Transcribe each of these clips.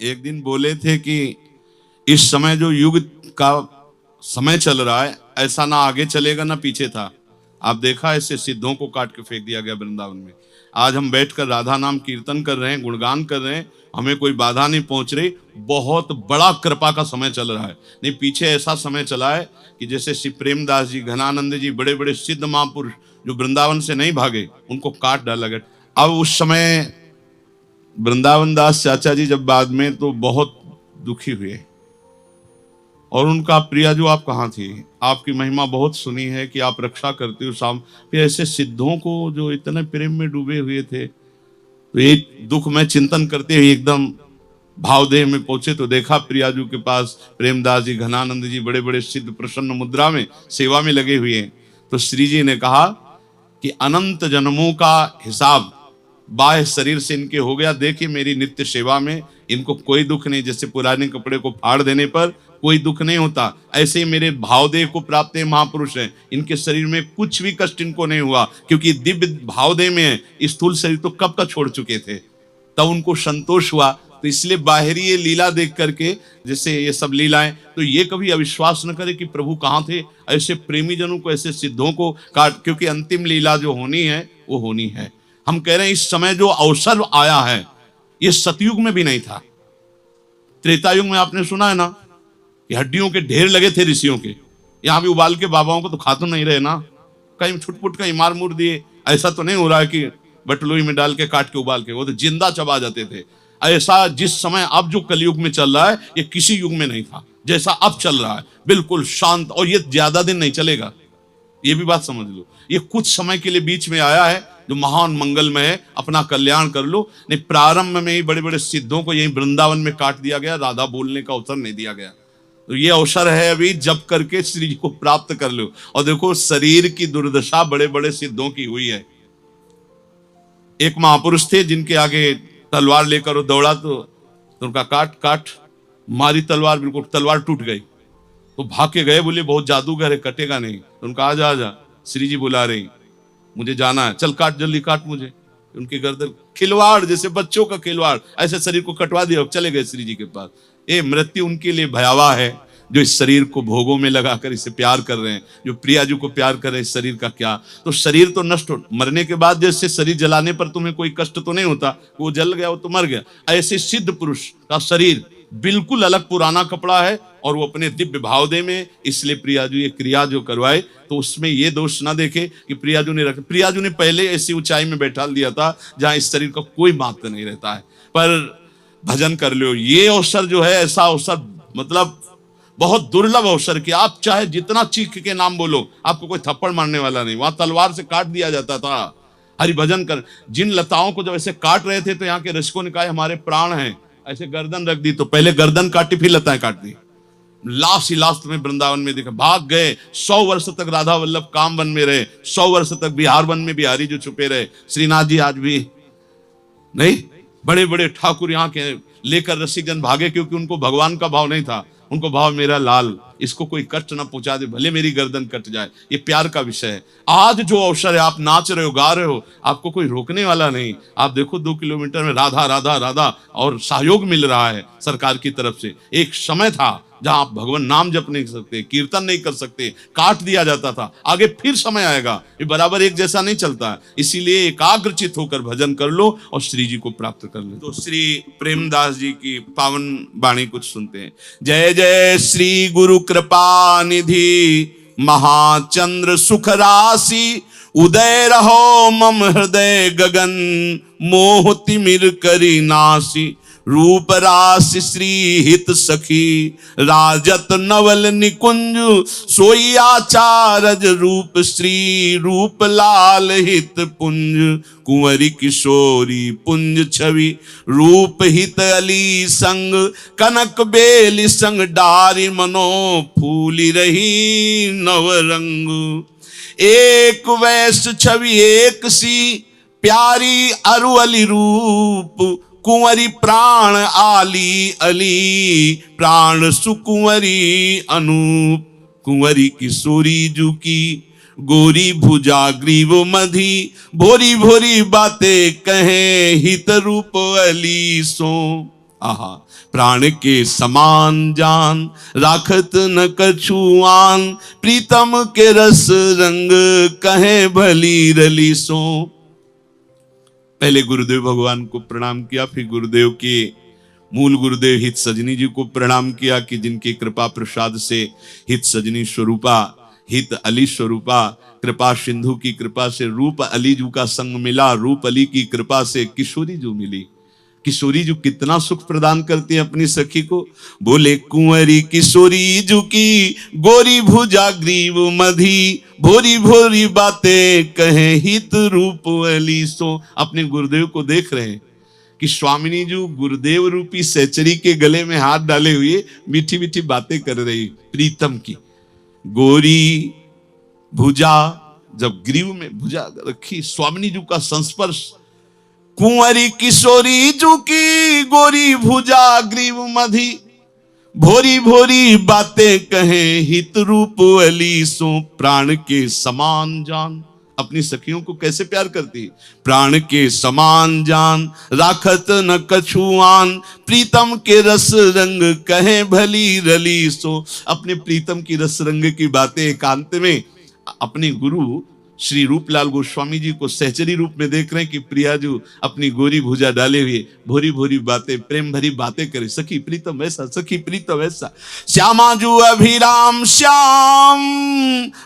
एक दिन बोले थे कि इस समय जो युग का समय चल रहा है ऐसा ना आगे चलेगा ना पीछे था। आप देखा ऐसे सिद्धों को काट के फेंक दिया गया वृंदावन में। आज हम बैठकर राधा नाम कीर्तन कर रहे हैं, गुणगान कर रहे हैं, हमें कोई बाधा नहीं पहुंच रही। बहुत बड़ा कृपा का समय चल रहा है। नहीं, पीछे ऐसा समय चला है कि जैसे श्री प्रेमदास जी, घनानंद जी, बड़े बड़े सिद्ध महापुरुष जो वृंदावन से नहीं भागे, उनको काट डाला गया। अब उस समय वृंदावन दास चाचा जी जब बाद में तो बहुत दुखी हुए और उनका प्रिया जो आप कहाँ थी, आपकी महिमा बहुत सुनी है कि आप रक्षा करते हो शाम। फिर ऐसे सिद्धों को जो इतने प्रेम में डूबे हुए थे, तो एक दुख में चिंतन करते हुए एकदम भावदेह में पहुंचे तो देखा प्रियाजू के पास प्रेमदास जी, घनानंद जी बड़े बड़े सिद्ध प्रसन्न मुद्रा में सेवा में लगे हुए हैं। तो श्री जी ने कहा कि अनंत जन्मों का हिसाब बाह्य शरीर से इनके हो गया। देखिए मेरी नित्य सेवा में इनको कोई दुख नहीं। जैसे पुराने कपड़े को फाड़ देने पर कोई दुख नहीं होता, ऐसे ही मेरे भावदेह को प्राप्त है महापुरुष हैं, इनके शरीर में कुछ भी कष्ट इनको नहीं हुआ, क्योंकि दिव्य भावदेह में है। स्थूल शरीर तो कब का छोड़ चुके थे, तब उनको संतोष हुआ। तो इसलिए बाहरी ये लीला देख करके, जैसे ये सब लीलाएं, तो ये कभी अविश्वास न करे कि प्रभु कहाँ थे। ऐसे प्रेमी जनों को, ऐसे सिद्धों को काट, क्योंकि अंतिम लीला जो होनी है वो होनी है। हम कह रहे हैं इस समय जो अवसर आया है ये सतयुग में भी नहीं था। त्रेता युग में आपने सुना है ना कि हड्डियों के ढेर लगे थे ऋषियों के, यहां भी उबाल के बाबाओं को तो खा तो नहीं रहे ना, कहीं छुटपुट कहीं मार मुर दिए। ऐसा तो नहीं हो रहा है कि बटलोई में डाल के काट के उबाल के, वो तो जिंदा चबा जाते थे। ऐसा जिस समय अब जो कलयुग में चल रहा है ये किसी युग में नहीं था। जैसा अब चल रहा है बिल्कुल शांत, और ये ज्यादा दिन नहीं चलेगा, ये भी बात समझ लो। ये कुछ समय के लिए बीच में आया है जो महान मंगलमय है, अपना कल्याण कर लो। नहीं, प्रारंभ में ही बड़े बड़े सिद्धों को यही वृंदावन में काट दिया गया, राधा बोलने का अवसर नहीं दिया गया। तो ये अवसर है अभी जब करके श्री जी को प्राप्त कर लो। और देखो शरीर की दुर्दशा बड़े बड़े सिद्धों की हुई है। एक महापुरुष थे जिनके आगे तलवार लेकर वो दौड़ा तो उनका काट मारी तलवार, बिल्कुल तलवार टूट गई। तो भाग के गए, बोले बहुत जादूगर है, कटेगा नहीं। तो उनका आजा श्री जी बुला रही, मुझे जाना है, चल काट, जल्दी काट मुझे। उनकी गर्दन, खिलवाड़ जैसे बच्चों का खिलवाड़, ऐसे शरीर को कटवा दिया, चले गए श्री जी के पास। ये मृत्यु उनके लिए भयावह है जो इस शरीर को भोगों में लगाकर इसे प्यार कर रहे हैं, जो प्रियाजू को प्यार कर रहे हैं। इस शरीर का क्या, तो शरीर तो नष्ट हो, मरने के बाद जैसे शरीर जलाने पर तुम्हें कोई कष्ट तो नहीं होता, वो जल गया वो तो मर गया। ऐसे सिद्ध पुरुष का शरीर बिल्कुल अलग पुराना कपड़ा है और वो अपने दिव्य भावदेह में। इसलिए प्रियाजू ये क्रिया जो करवाए तो उसमें ये दोष ना देखे कि प्रियाजू ने प्रियाजू ने पहले ऐसी ऊंचाई में बैठा दिया था जहां इस शरीर का कोई मात्र नहीं रहता है। पर भजन कर लो, ये अवसर जो है ऐसा अवसर, मतलब बहुत दुर्लभ अवसर कि आप चाहे जितना चीख के नाम बोलो, आपको कोई थप्पड़ मारने वाला नहीं। वहां तलवार से काट दिया जाता था। हरि भजन कर, जिन लताओं को जब ऐसे काट रहे थे तो यहाँ के रसिकों ने कहा हमारे प्राण हैं, ऐसे गर्दन रख दी, तो पहले गर्दन काटी फिर लताएं काट दी। लाश ही लाश तुम्हें वृंदावन में देखा, भाग गए। 100 वर्ष तक राधा वल्लभ काम वन में रहे, 100 वर्ष तक बिहार वन में बिहारी जो छुपे रहे। श्रीनाथ जी आज भी नहीं, बड़े बड़े ठाकुर यहाँ के लेकर रसिक जन भागे, क्योंकि उनको भगवान का भाव नहीं था, उनको भाव मेरा लाल, इसको कोई कष्ट ना पहुंचा दे, भले मेरी गर्दन कट जाए। ये प्यार का विषय है। आज जो अवसर है, आप नाच रहे हो, गा रहे हो, आपको कोई रोकने वाला नहीं। आप देखो 2 किलोमीटर में राधा राधा राधा और सहयोग मिल रहा है सरकार की तरफ से। एक समय था जहां आप भगवान नाम जप नहीं कर सकते, कीर्तन नहीं कर सकते, काट दिया जाता था। आगे फिर समय आएगा, ये बराबर एक जैसा नहीं चलता है। इसीलिए एकाग्रचित होकर भजन कर लो और श्री जी को प्राप्त कर लो। तो श्री प्रेमदास जी की पावन वाणी कुछ सुनते हैं। जय जय श्री गुरु कृपा निधि, महाचंद्र सुख राशि, उदय रहो मम हृदय गगन, मोह तिमिर करी नासी। रूप राशि श्री हित सखी, राजत नवल निकुंज, सोई आचारज रूप श्री, रूप लाल हित पुंज। कुंवरी किशोरी पुंज छवि, रूप हित अली संग, कनक बेली संग डारी मनो, फूली रही नवरंग। एक वैश्य छवि एक सी, प्यारी अरु अली रूप, कुंवरी प्राण आली अली, प्राण सुकुंवरी अनूप। कुंवरी किशोरी जू की, गोरी भुजा ग्रीव मधी, भोरी भोरी बातें कहें, हित रूप अली सो। आहा, प्राण के समान जान राखत न कछुआन, प्रीतम के रस रंग कहे भली रली सो। पहले गुरुदेव भगवान को प्रणाम किया, फिर गुरुदेव के मूल गुरुदेव हित सजनी जी को प्रणाम किया कि जिनकी कृपा प्रसाद से हित सजनी स्वरूपा, हित अली स्वरूपा, कृपा सिंधु की कृपा से रूप अली जू का संग मिला, रूप अली की कृपा से किशोरी जू मिली। किशोरी जू कितना सुख प्रदान करती है अपनी सखी को। बोले कुंवरी किशोरी जू की गोरी भुजा ग्रीव मधी, भोरी भोरी बातें कहे हित रूप अली सो। अपने गुरुदेव को देख रहे हैं कि स्वामिनी जी गुरुदेव रूपी सहचरी के गले में हाथ डाले हुए मीठी मीठी बातें कर रही। प्रीतम की गोरी भुजा, जब ग्रीव में भुजा रखी, स्वामिनी जी का संस्पर्श। कुंवरी किशोरी जू की गोरी भुजा ग्रीव मधी, भोरी भोरी बातें कहे हित रूप अली सो। प्राण के समान जान, अपनी सखियों को कैसे प्यार करती। प्राण के समान जान राखत न कछुआन, प्रीतम के रस रंग कहे भली रली सो। अपने प्रीतम की रस रंग की बातें एकांत में अपने गुरु श्री रूपलाल गोस्वामी जी को सहचरी रूप में देख रहे हैं कि प्रिया जी अपनी गोरी भुजा डाले हुए भोरी भोरी बातें, प्रेम भरी बातें करे। सखी प्रीतम ऐसा, सखी प्रीतम ऐसा। श्यामा जू अभिराम श्याम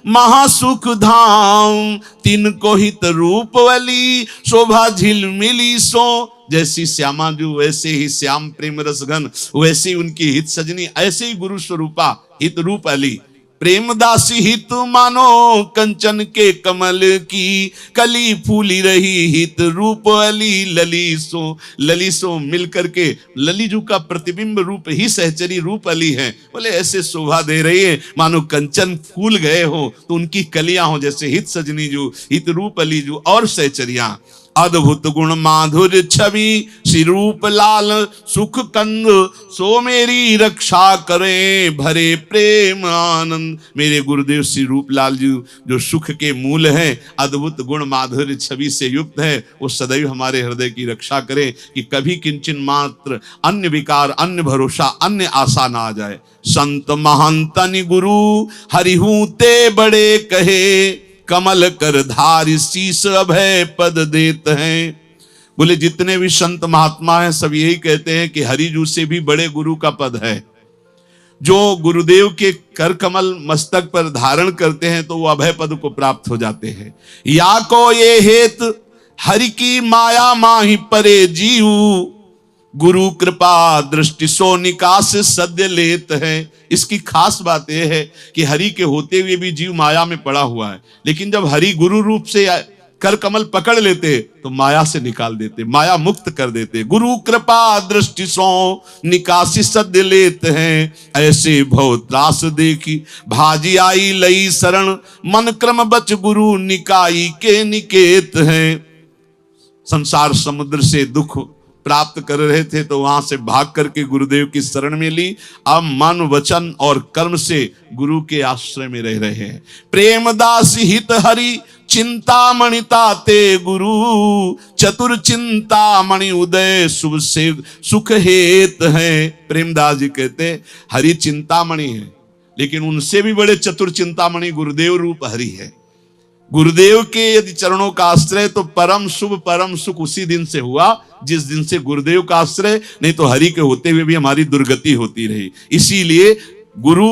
महासुख धाम, तीन को हित रूप वाली शोभा झिलमिली सो। जैसी श्यामा जू वैसे ही श्याम प्रेम रस घन, वैसी उनकी हित सजनी, ऐसे ही गुरु स्वरूपा हित रूप अली। प्रेमदासी हित मानो कंचन के कमल की, कली फूली रही हित रूप अली लली सो। लली सो मिलकर के ललीजू का प्रतिबिंब रूप ही सहचरी रूप अली है। बोले ऐसे शोभा दे रही है मानो कंचन फूल गए हो तो उनकी कलियां हो, जैसे हित सजनी जू, हित रूप अली जू और सहचरियां। अद्भुत गुण माधुर छवि श्री रूप लाल सुख कंद, सो मेरी रक्षा करे भरे प्रेम आनंद। मेरे गुरुदेव श्री रूप लाल जी जो सुख के मूल हैं, अद्भुत गुण माधुर छवि से युक्त है, वो सदैव हमारे हृदय की रक्षा करे कि कभी किंचन मात्र अन्य विकार, अन्य भरोसा, अन्य आशा ना आ जाए। संत महंतनि गुरु हरिहू ते बड़े कहे, कमल कर धारी शीस अभय पद देत हैं। बोले जितने भी संत महात्मा हैं सब यही कहते हैं कि हरिजू से भी बड़े गुरु का पद है। जो गुरुदेव के कर कमल मस्तक पर धारण करते हैं तो वो अभय पद को प्राप्त हो जाते हैं। या को ये हेत हरि की माया माही परे जीव, गुरु कृपा दृष्टि सो निकास सद्य लेत है। इसकी खास बात यह है कि हरि के होते हुए भी जीव माया में पड़ा हुआ है, लेकिन जब हरि गुरु रूप से कर कमल पकड़ लेते तो माया से निकाल देते, माया मुक्त कर देते। गुरु कृपा दृष्टि सो निकासी सद्य लेत हैं, ऐसे भव त्रास देखी भाजी आई लई शरण, मन क्रम बच गुरु निकाई के निकेत हैं। संसार समुद्र से दुख प्राप्त कर रहे थे तो वहां से भाग करके गुरुदेव की शरण में ली। अब मन वचन और कर्म से गुरु के आश्रय में रह रहे हैं। प्रेमदास हित हरि चिंतामणि ताते गुरु, चतुर चिंतामणि उदय शुभ से सुख हेत है। प्रेमदास जी कहते हरि चिंतामणि है, लेकिन उनसे भी बड़े चतुर चिंतामणि गुरुदेव रूप हरि है। गुरुदेव के यदि चरणों का आश्रय तो परम शुभ परम सुख उसी दिन से हुआ जिस दिन से गुरुदेव का आश्रय, नहीं तो हरि के होते हुए भी हमारी दुर्गति होती रही। इसीलिए गुरु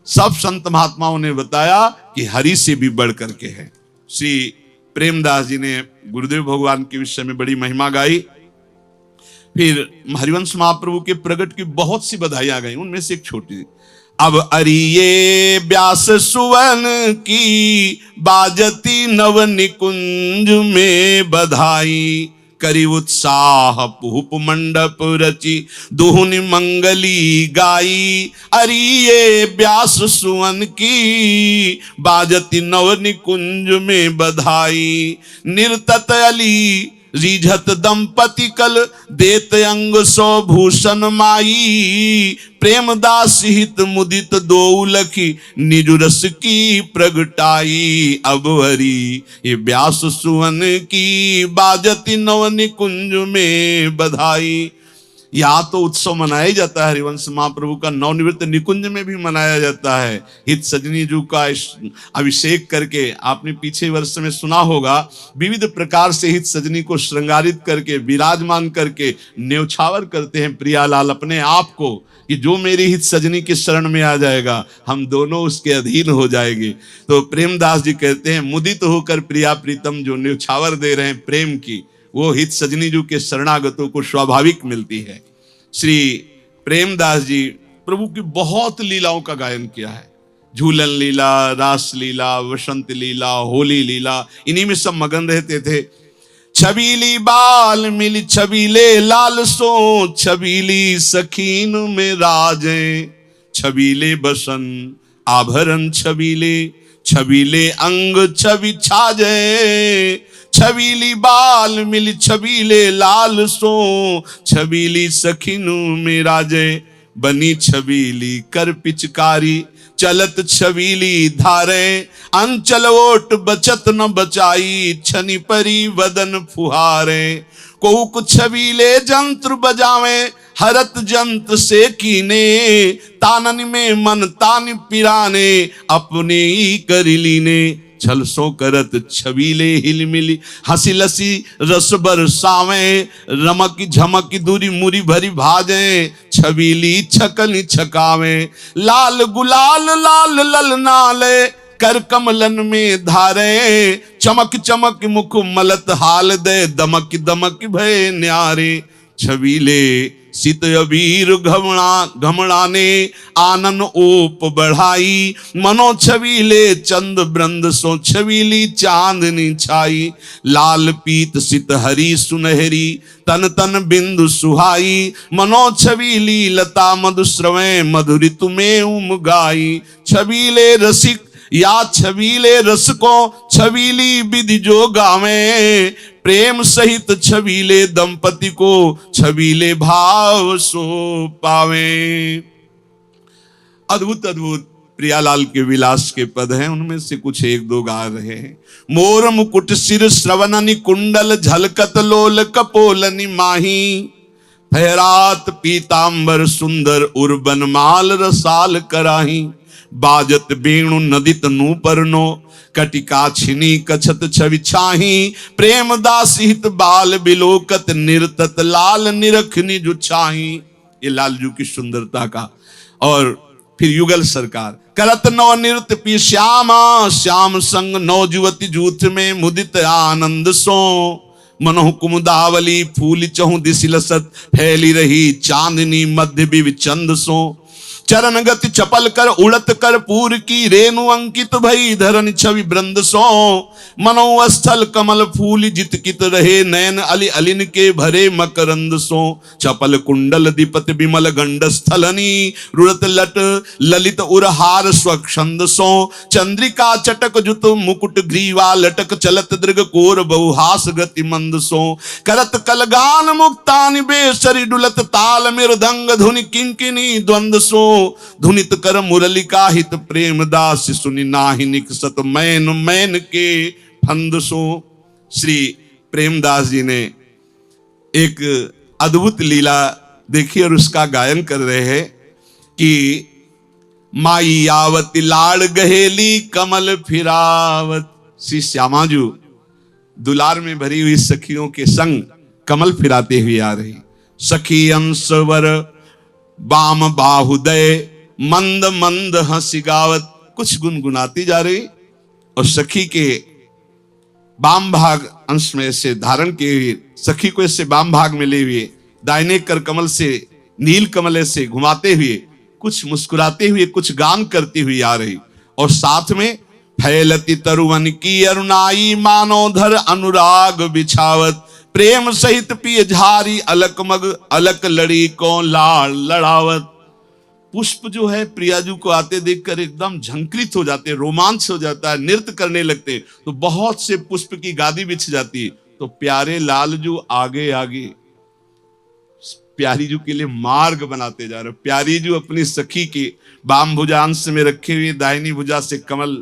सब संत महात्माओं ने बताया कि हरि से भी बढ़ करके है। श्री प्रेमदास जी ने गुरुदेव भगवान के विषय में बड़ी महिमा गाई। फिर हरिवंश महाप्रभु के प्रगट की बहुत सी बधाइयां गई, उनमें से एक छोटी। अब अरिये व्यास सुवन की बाजती नव निकुंज में बधाई, करी उत्साह पुप मंडप रची दुहुनि मंगली गाई। अरिये व्यास सुवन की बाजती नव निकुंज में बधाई, निर्तत अली रिझत दंपति कल देत अंग सो भूषण माई। प्रेमदास हित मुदित दो लखी निज रस की प्रगटाई। अब हरि ये व्यास सुवन की बाजती नव निकुंज में बधाई। यहाँ तो उत्सव मनाया ही जाता है, हरिवंश महाप्रभु का नवनिवृत्त निकुंज में भी मनाया जाता है। हित सजनी जी का अभिषेक करके, आपने पीछे वर्ष में सुना होगा, विविध प्रकार से हित सजनी को श्रृंगारित करके विराजमान करके न्यौछावर करते हैं प्रियालाल अपने आप को, कि जो मेरी हित सजनी की शरण में आ जाएगा हम दोनों उसके अधीन हो जाएंगे। तो प्रेमदास जी कहते हैं, मुदित होकर प्रिया प्रीतम जो न्यौछावर दे रहे हैं प्रेम की, वो हित सजनी जी के शरणागतों को स्वाभाविक मिलती है। श्री प्रेमदास जी प्रभु की बहुत लीलाओं का गायन किया है। झूलन लीला, रास लीला, वसंत लीला, होली लीला, इन्हीं में सब मगन रहते थे। छबीली बाल मिली छबीले लाल सो, छबीली सखीन में राजे, छबीले बसन आभरण छबीले, छबीले अंग छवि छाजे, छबीली बाल मिली छबीले लाल सो, छबीली सखीनु में राजे, बनी छबीली कर पिचकारी, चलत छबीली धारे, अंचल ओट बचत न बचाई, छनी परी वदन फुहारे, कोक छबीले जंत्र बजावे, हरत जंत से कीने, तानन में मन तान पिराने, अपने ही करिलीने, छल सो करत छबीले हिल मिली, हंसी लसी रस बरसावे, रमक झमक दूरी मुरी भरी भाजे, छबीली छकनी छकावे, लाल गुलाल लाल लल नाले, कर कमलन में धारे, चमक चमक मुख मलत हाल दे, दमक दमक भय न्यारे, छबीले सित अबीर घमड़ाने, आनन ओप बढ़ाई, मनो छबीले चंद ब्रंद सो, छबीली चांदनी छाई, लाल पीत सित हरी सुनहरी, तन तन बिंदु सुहाई, मनो छबीली लता मधुश्रवे, मधुरी तुम्हें उम गाई, छबीले रसिक या छबीले रस को, छबीली विधि जो गावे, प्रेम सहित छबीले दंपति को, छबीले भाव सो पावे। अद्भुत अद्भुत प्रियालाल के विलास के पद हैं, उनमें से कुछ एक दो गा रहे हैं। मोर मुकुट सिर श्रवणनि कुंडल, झलकत लोल कपोलनि माही, फहरात पीतांबर सुंदर उर्बन माल रसाल कराही, बाजत बेणु नदित नूपरनो, कटिका छिनी कछत छवि छाही, प्रेम दासित बाल बिलोकत, निर्तत लाल निरखनी जो छाही। ये लालजू की सुंदरता का। और फिर युगल सरकार, करत नव नृत्य पी श्यामा, श्याम संग नौ जुवती जूथ में मुदित आनंद सो, मनोह कुमुदावली फूल चहु दिशि लसत, फैली रही चांदनी मध्य विचंद सो, चरण गति चपल कर उड़त कर पूर की, रेणु अंकित भई धरन छवि ब्रंद सो, मनोस्थल कमल फूल जित कित रहे, नयन अली अलिन के भरे मकरंद सो, चपल कुंडल दीपत विमल गंड स्थलनी, रुड़त लट ललित उरहार स्वक्षंद सो, चंद्रिका चटक जुत मुकुट ग्रीवा लटक, चलत दृग कोर बहुहास गति मंद सो, करत कलगान मुक्तानि बेसरी, डुलत ताल मृदंग धुनि किंकिनी द्वंद सो, धुनित कर मुरलिका हित प्रेम दास, सुनि नाहि निकसत मैन मैन के फंद सो। श्री प्रेमदास जी ने एक अद्भुत लीला देखी और उसका गायन कर रहे हैं कि माई आवती लाड़ गहेली कमल फिरावत। श्री श्यामाजू दुलार में भरी हुई सखियों के संग कमल फिराते हुए आ रही। सखी अंशवर बाम बाहुदय, मंद मंद हंसी गावत, कुछ गुनगुनाती जा रही और सखी के बाम भाग अंश में से धारण किए हुए, सखी को इससे बाम भाग में ले हुए, दाहिने कर कमल से नील कमल से घुमाते हुए, कुछ मुस्कुराते हुए, कुछ गान करती हुई आ रही। और साथ में फैलती तरुवन की अरुणाई, मानोधर अनुराग बिछावत, प्रेम सहित पिय झारी अलक मग, अलक लड़ी को लाड़ लड़ावत। पुष्प जो है प्रियाजू को आते देखकर एकदम झंकृत हो जाते, रोमांच हो जाता है, नृत्य करने लगते। तो बहुत से पुष्प की गादी बिछ जाती, तो प्यारे लालजू आगे आगे प्यारीजू के लिए मार्ग बनाते जा रहे। प्यारीजू अपनी सखी के बाम भुजांश में रखे हुए दाहिनी भुजा से कमल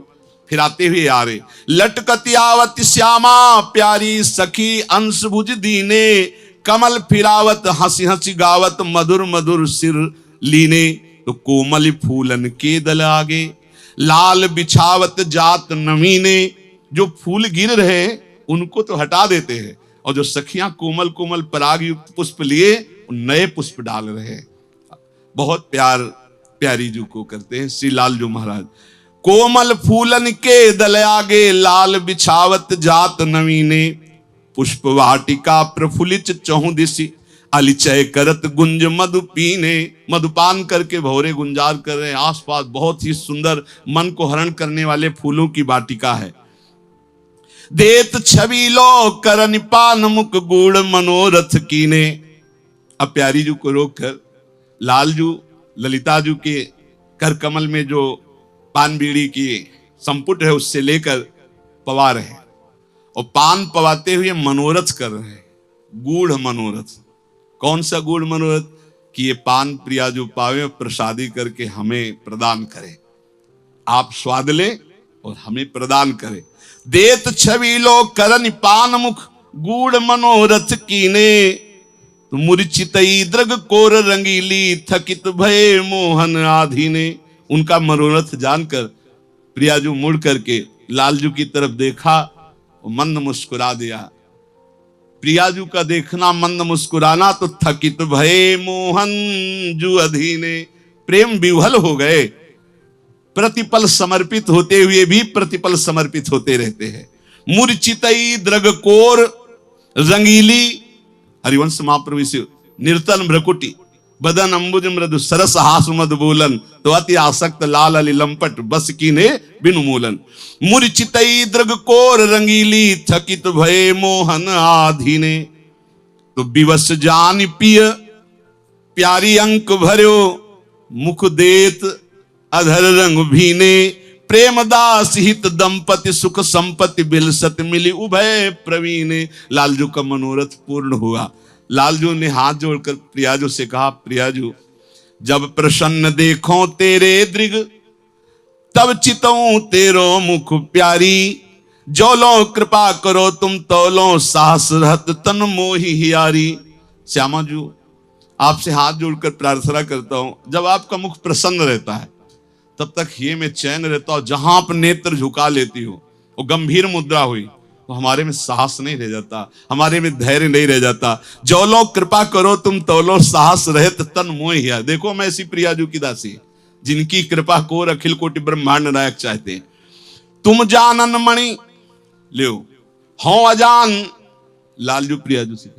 फिराते हुए आ रहे। लटकती आवत श्यामा प्यारी सखी अंश भुज दीने, कमल फिरावत हंसी हंसी गावत मधुर मधुर सिर लीने। तो कोमल फूलन के दल आगे लाल बिछावत जात नवीने। जो फूल गिर रहे उनको तो हटा देते हैं, और जो सखियां कोमल कोमल पराग युक्त पुष्प लिए नए पुष्प डाल रहे हैं। बहुत प्यार प्यारी जू को करते हैं श्री लालजू महाराज। कोमल फूलन के दल आगे लाल बिछावत जात नवीने। पुष्प वाटिका प्रफुल्लित चहुं दिशि अलिचय करत गुंज मधु पीने। मधुपान करके भौरे गुंजार कर रहे हैं। आसपास बहुत ही सुंदर मन को हरण करने वाले फूलों की वाटिका है। देत छबीलो करन पान मुख गूढ़ मनोरथ कीने। अब प्यारी जू को रोक कर लालजू ललिता जू के कर कमल में जो पान बीड़ी की संपुट है उससे लेकर पवा रहे हैं, और पान पवाते हुए मनोरथ कर रहे हैं। गूढ़ मनोरथ। कौन सा गूढ़ मनोरथ? कि ये पान प्रिया जो पावे प्रसादी करके हमें प्रदान करे, आप स्वाद लें और हमें प्रदान करें। देत छबीलो करन पान मुख गूढ़ मनोरथ कीने। तो मूर्छितई द्रग कोर रंगीली थकित भये मोहन आधीने। उनका मनोरथ जानकर प्रियाजू मुड़ करके लालजू की तरफ देखा और मंद मुस्कुरा दिया। प्रियाजू का देखना मंद मुस्कुराना तो थकित भये मोहन जू अधीने। प्रेम विह्वल हो गए। प्रतिपल समर्पित होते हुए भी प्रतिपल समर्पित होते रहते हैं। मूर्छितई द्रग कोर रंगीली। हरिवंश महाप्रभु से निर्तन भ्रकुटी बदन अंबुज मृदु सरस हास मद बोलन। तो अति आसक्त लाल अली लंपट बस कीने बिनु मूलन। मूर्छितई द्रग कोर रंगीली थकित भये मोहन आधीने। तो विवश जान पिय प्यारी अंक भर्यो मुख देत अधर रंग भीने। प्रेमदास हित दंपति सुख संपत्ति बिलसत मिली उभय प्रवीणे। लालजू का मनोरथ पूर्ण हुआ। लालजू ने हाथ जोड़कर प्रियाजू से कहा, प्रियाजू जब प्रसन्न देखो तेरे दृग तब चितऊं तेरो मुख प्यारी। जो लो कृपा करो तुम तौलो साहस रहत तन मोहि हियारी। श्यामा जू आपसे हाथ जोड़कर प्रार्थना करता हूं, जब आपका मुख प्रसन्न रहता है तब तक ये मैं चैन रहता हूं। जहां आप नेत्र झुका लेती हो और गंभीर मुद्रा हुई तो हमारे में साहस नहीं रह जाता, हमारे में धैर्य नहीं रह जाता। जो लोग कृपा करो तुम तौलो साहस रहत तन मोह हिया। देखो मैं ऐसी प्रियाजू की दासी जिनकी कृपा को अखिल कोटि ब्रह्मांड नायक चाहते हैं। तुम जानन मणि लियो हो अजान। लालजू प्रियाजू से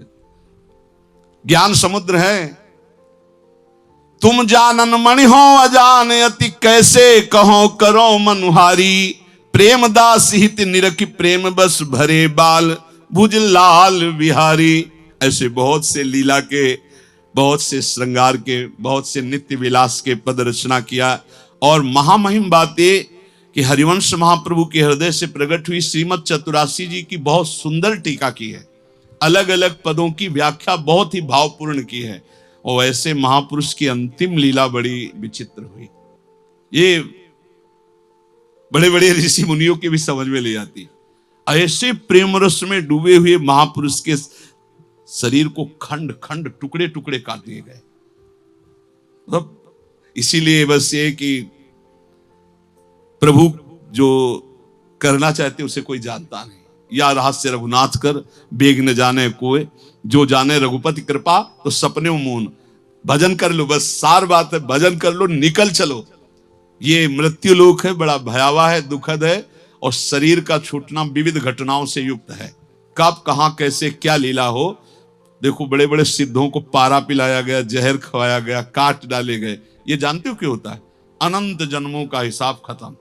ज्ञान समुद्र है। तुम जानन मणि हो अजान अति कैसे कहो करो मनुहारी। प्रेम दास हित निरखि प्रेम बस भरे बाल भुज लाल बिहारी। ऐसे बहुत से लीला के, बहुत से श्रृंगार के, बहुत से नित्य विलास के पद रचना किया। और महामहिम बात ये कि हरिवंश महाप्रभु के हृदय से प्रकट हुई श्रीमद चतुरासी जी की बहुत सुंदर टीका की है। अलग अलग पदों की व्याख्या बहुत ही भावपूर्ण की है। और ऐसे महापुरुष की अंतिम लीला बड़ी विचित्र हुई। ये बड़े बड़े ऋषि मुनियों के भी समझ में ले जाती है। ऐसे प्रेम रस में डूबे हुए महापुरुष के शरीर को खंड खंड टुकड़े टुकड़े काट दिए गए। इसीलिए बस ये कि प्रभु जो करना चाहते उसे कोई जानता नहीं। या रहस्य रघुनाथ कर बेग न जाने कोई, जो जाने रघुपति कृपा तो सपने मोन। भजन कर लो, बस सार बात है, भजन कर लो, निकल चलो। ये मृत्यु लोक है, बड़ा भयावह है, दुखद है, और शरीर का छूटना विविध घटनाओं से युक्त है। कब कहां कैसे क्या लीला हो। देखो बड़े बड़े सिद्धों को पारा पिलाया गया, जहर खवाया गया, काट डाले गए। ये जानते हो क्यों होता है? अनंत जन्मों का हिसाब खत्म।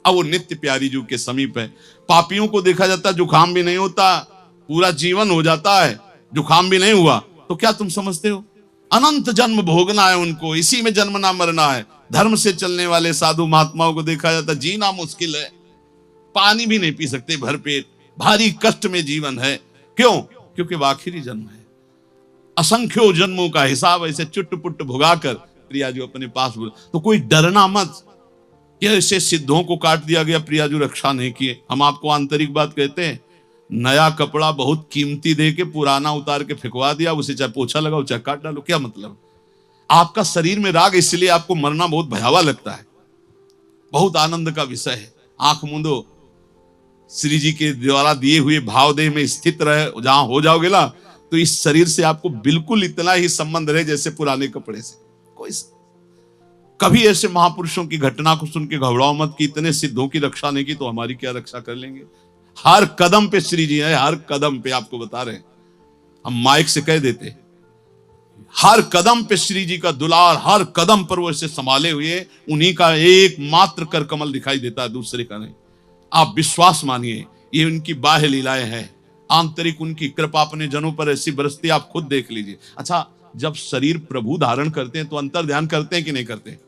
अब वो नित्य प्यारी जू के समीप है। पापियों को देखा जाता है जुकाम भी नहीं होता, पूरा जीवन हो जाता है, जुकाम भी नहीं हुआ। तो क्या तुम समझते हो अनंत जन्म भोगना है उनको, इसी में जन्मना मरना है। धर्म से चलने वाले साधु महात्माओं को देखा जाता है जीना मुश्किल है, पानी भी नहीं पी सकते भरपेट, भारी कष्ट में जीवन है। क्यों? क्योंकि वो आखिरी जन्म है। असंख्यों जन्मों का हिसाब ऐसे चुट पुट भुगाकर प्रियाजू अपने पास बोला। तो कोई डरना मत कि ऐसे सिद्धों को काट दिया गया, प्रियाजू रक्षा नहीं किए। हम आपको आंतरिक बात कहते हैं। नया कपड़ा बहुत कीमती दे के पुराना उतार के फेंकवा दिया, उसे चाहे पोछा लगाओ चाहे काट डालो, क्या मतलब? आपका शरीर में राग, इसलिए आपको मरना बहुत भयावह लगता है। बहुत आनंद का विषय है। आंख मूंदो, श्री जी के द्वारा दिए हुए भावदेह में स्थित रहे, जहां हो जाओगे ना, तो इस शरीर से आपको बिल्कुल इतना ही संबंध रहे जैसे पुराने कपड़े से। कोई कभी ऐसे महापुरुषों की घटना को सुन के घबराओ मत कि इतने सिद्धों की रक्षा नहीं की तो हमारी क्या रक्षा कर लेंगे। हर कदम पे श्री जी है, हर कदम पे आपको बता रहे हैं। हम माइक से कह देते, हर कदम पे श्री जी का दुलार, हर कदम पर वो इसे संभाले हुए, उन्हीं का एकमात्र कर कमल दिखाई देता है, दूसरे का नहीं। आप विश्वास मानिए, ये उनकी बाह्य लीलाएं हैं, आंतरिक उनकी कृपा अपने जनों पर ऐसी बरसती, आप खुद देख लीजिए। अच्छा, जब शरीर प्रभु धारण करते हैं तो अंतर ध्यान करते हैं कि नहीं करते?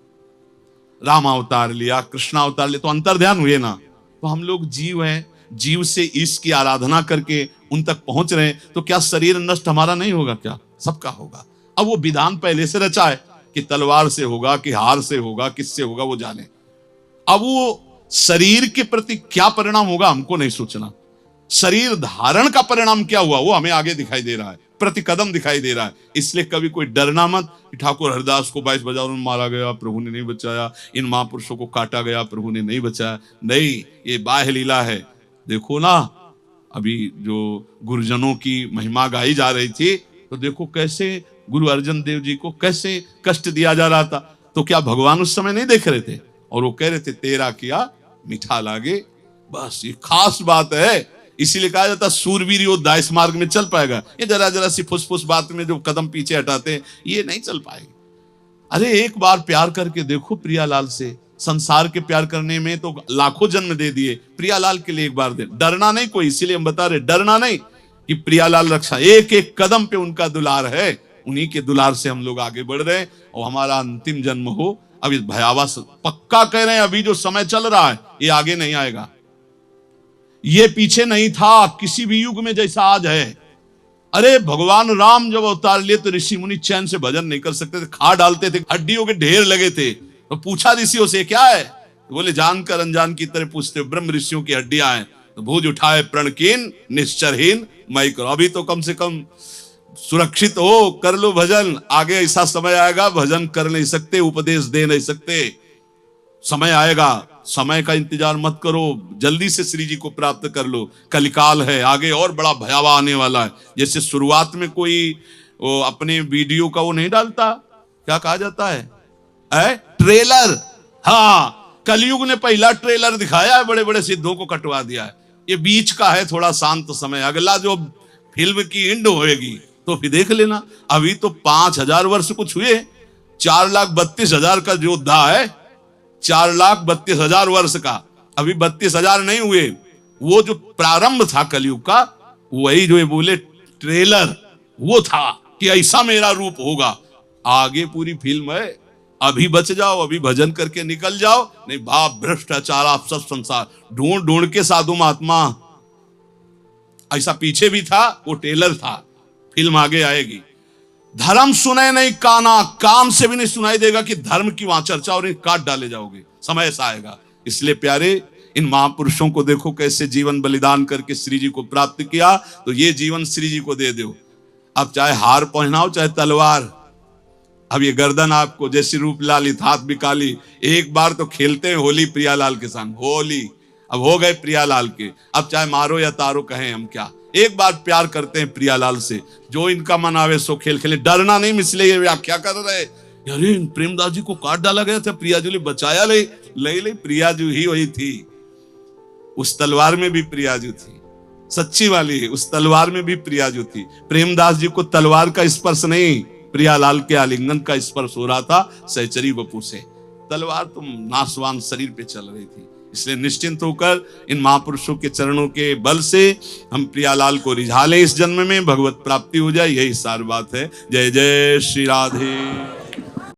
राम अवतार लिया, कृष्ण अवतार लिया, तो अंतर ध्यान हुए ना। तो हम लोग जीव हैं, जीव से ईश की आराधना करके उन तक पहुंच रहे हैं, तो क्या शरीर नष्ट हमारा नहीं होगा? क्या सबका होगा। अब वो विधान पहले से रचा है कि तलवार से होगा कि हार से होगा, किससे होगा वो जाने। अब वो शरीर के प्रति क्या परिणाम होगा हमको नहीं सोचना, शरीर धारण का परिणाम क्या हुआ वो हमें आगे दिखाई दे रहा है, प्रति कदम दिखाई दे रहा है। इसलिए कभी कोई डरना मत कि ठाकुर हरिदास को 22 बाजारों में मारा गया, प्रभु ने नहीं बचाया, इन महापुरुषों को काटा गया, प्रभु ने नहीं बचाया। नहीं, ये बाह्य लीला है। देखो ना, अभी जो गुरुजनों की महिमा गाई जा रही थी, तो देखो कैसे गुरु अर्जन देव जी को कैसे कष्ट दिया जा रहा था। तो क्या भगवान उस समय नहीं देख रहे थे? और वो कह रहे थे तेरा किया मीठा लागे। बस ये खास बात है। इसीलिए कहा जाता सूरवीर योद्धा इस मार्ग में चल पाएगा। ये जरा जरा सी फुसफुस बात में जो कदम पीछे हटाते हैं, ये नहीं चल पाएगी। अरे एक बार प्यार करके देखो प्रियालाल से। संसार के प्यार करने में तो लाखों जन्म दे दिए, प्रियालाल के लिए एक बार दे। डरना नहीं कोई, इसीलिए हम बता रहे, डरना नहीं कि प्रियालाल रक्षा, एक एक कदम पे उनका दुलार है, उन्हीं के दुलार से हम लोग आगे बढ़ रहे हैं। और हमारा अंतिम जन्म हो, अब इस भयावह, पक्का कह रहे हैं, अभी जो समय चल रहा है ये आगे नहीं आएगा, ये पीछे नहीं था किसी भी युग में जैसा आज है। अरे भगवान राम जब अवतार लिए तो ऋषि मुनि चैन से भजन नहीं कर सकते थे, खा डालते थे, हड्डियों के ढेर लगे थे। तो पूछा ऋषियों से क्या है, तो बोले जानकर अनजान की तरह पूछते, ब्रह्म ऋषियों की हड्डियां हैं। तो भुज उठाए प्रणकीन निश्चरहीन मई करो, अभी तो कम से कम सुरक्षित हो, कर लो भजन। आगे ऐसा समय आएगा भजन कर नहीं सकते, उपदेश दे नहीं सकते, समय आएगा। समय का इंतजार मत करो, जल्दी से श्री जी को प्राप्त कर लो। कलिकाल है, आगे और बड़ा भयावह आने वाला है। जैसे शुरुआत में कोई वो अपने वीडियो का वो नहीं डालता, क्या कहा जाता है, ट्रेलर। हाँ, कलयुग ने पहला ट्रेलर दिखाया है, बड़े बड़े सिद्धों को कटवा दिया है। ये बीच का है थोड़ा शांत समय, अगला जो फिल्म की एंड होएगी तो फिर देख लेना। अभी तो 5000 वर्ष कुछ हुए, 4,32,000 का योद्धा है, 4,32,000 वर्ष का। अभी 32,000 नहीं हुए, वो जो प्रारंभ था कलयुग का, वही जो बोले ट्रेलर, वो था कि ऐसा मेरा रूप होगा। आगे पूरी फिल्म है। अभी बच जाओ, अभी भजन करके निकल जाओ, नहीं भाव भ्रष्टाचार आप सब संसार ढूंढ ढूंढ के साधु महात्मा। ऐसा पीछे भी था, वो ट्रेलर था, फिल्म आगे आएगी। धर्म सुने नहीं काना, कान से भी नहीं सुनाई देगा कि धर्म की वहां चर्चा, और काट डाले जाओगे, समय ऐसा आएगा। इसलिए प्यारे, इन महापुरुषों को देखो कैसे जीवन बलिदान करके श्री जी को प्राप्त किया। तो ये जीवन श्री जी को दे दो। अब चाहे हार पहनाओ चाहे तलवार, अब ये गर्दन आपको जैसी रूप लालित, हाथ भी काली। एक बार तो खेलते हैं होली प्रियालाल के संग, होली अब हो गए प्रियालाल के। अब चाहे मारो या तारो कहें हम क्या, एक बार प्यार करते हैं प्रियालाल से, जो इनका मन आवे सो खेल खेले, डरना नहीं। इसलिए ये व्याख्या कर रहे, अरे प्रेमदास जी को काट डाला गया था, प्रियाजू ने बचाया ले प्रियाजू ही वही थी। उस तलवार में भी प्रियाजू थी, सच्ची वाली, उस तलवार में भी प्रियाजू थी। प्रेमदास जी को तलवार का स्पर्श नहीं, प्रियालाल के आलिंगन का स्पर्श हो रहा था सहचरी वपु से। तलवार तो नासवान शरीर पे चल रही थी। इसलिए निश्चिंत होकर इन महापुरुषों के चरणों के बल से हम प्रियालाल को रिझा लें, इस जन्म में भगवत प्राप्ति हो जाए, यही सार बात है। जय जय श्री राधे।